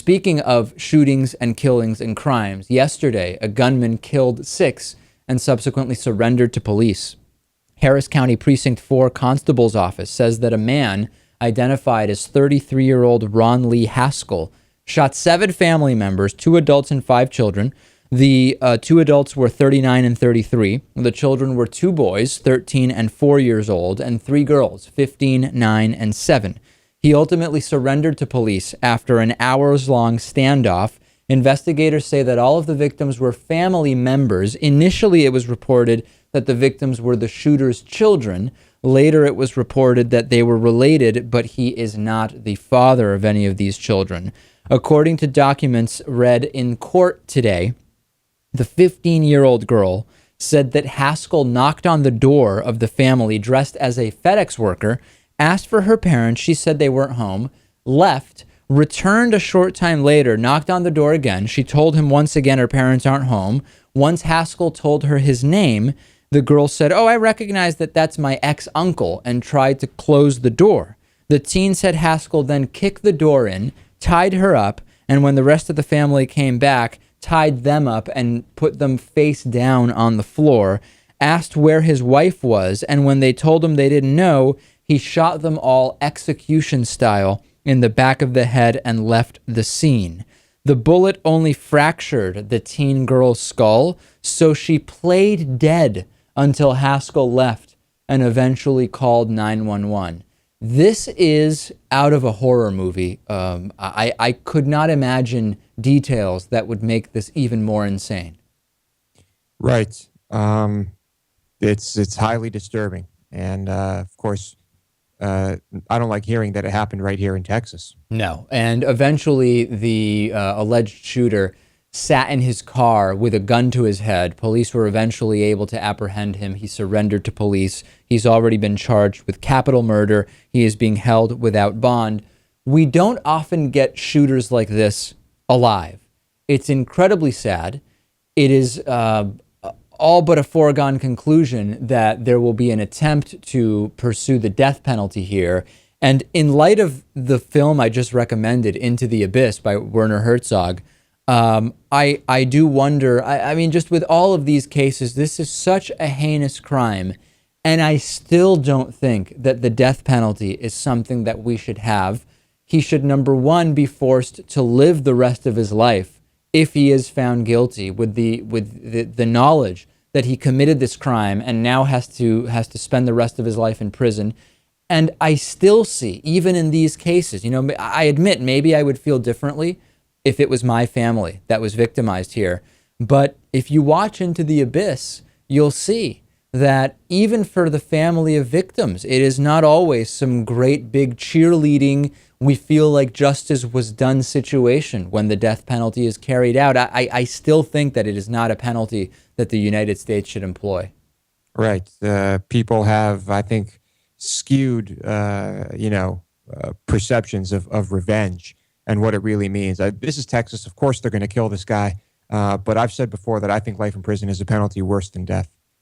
Speaking of shootings and killings and crimes, yesterday a gunman killed 6 and subsequently surrendered to police. Harris County Precinct 4 Constable's Office says that a man identified as 33-year-old Ron Lee Haskell shot 7 family members, 2 adults and 5 children. The 2 adults were 39 and 33. The children were 2 boys, 13 and 4 years old, and 3 girls, 15, 9, and 7. He ultimately surrendered to police after an hours-long standoff. Investigators say that all of the victims were family members. Initially, it was reported that the victims were the shooter's children. Later, it was reported that they were related, but he is not the father of any of these children. According to documents read in court today, the 15-year-old girl said that Haskell knocked on the door of the family dressed as a FedEx worker, asked for her parents. She said they weren't home, left, returned a short time later, knocked on the door again. She told him once again her parents aren't home. Once Haskell told her his name, the girl said, "Oh, I recognize that that's my ex-uncle," and tried to close the door. The teen said Haskell then kicked the door in, tied her up, and when the rest of the family came back, tied them up and put them face down on the floor, asked where his wife was, and when they told him they didn't know, he shot them all execution style in the back of the head and left the scene. The bullet only fractured the teen girl's skull, so she played dead until Haskell left and eventually called 911. This is out of a horror movie. I could not imagine details that would make this even more insane. Right. It's highly disturbing. And of course, I don't like hearing that it happened right here in Texas. No. And eventually the alleged shooter sat in his car with a gun to his head. Police were eventually able to apprehend him. He surrendered to police. He's already been charged with capital murder. He is being held without bond. We don't often get shooters like this alive. It's incredibly sad. It is all but a foregone conclusion that there will be an attempt to pursue the death penalty here. And in light of the film I just recommended, Into the Abyss by Werner Herzog, I do wonder, I mean, just with all of these cases, this is such a heinous crime. And I still don't think that the death penalty is something that we should have. He should, number one, be forced to live the rest of his life if he is found guilty with the knowledge that he committed this crime and now has to spend the rest of his life in prison. And I still see, even in these cases, you know, I admit maybe I would feel differently if it was my family that was victimized here. But if you watch Into the Abyss, you'll see that even for the family of victims, it is not always some great big cheerleading, we feel like justice was done situation when the death penalty is carried out. I still think that it is not a penalty that the United States should employ. Right. People have, I think, skewed, perceptions of revenge and what it really means. This is Texas. Of course, they're going to kill this guy. But I've said before that I think life in prison is a penalty worse than death.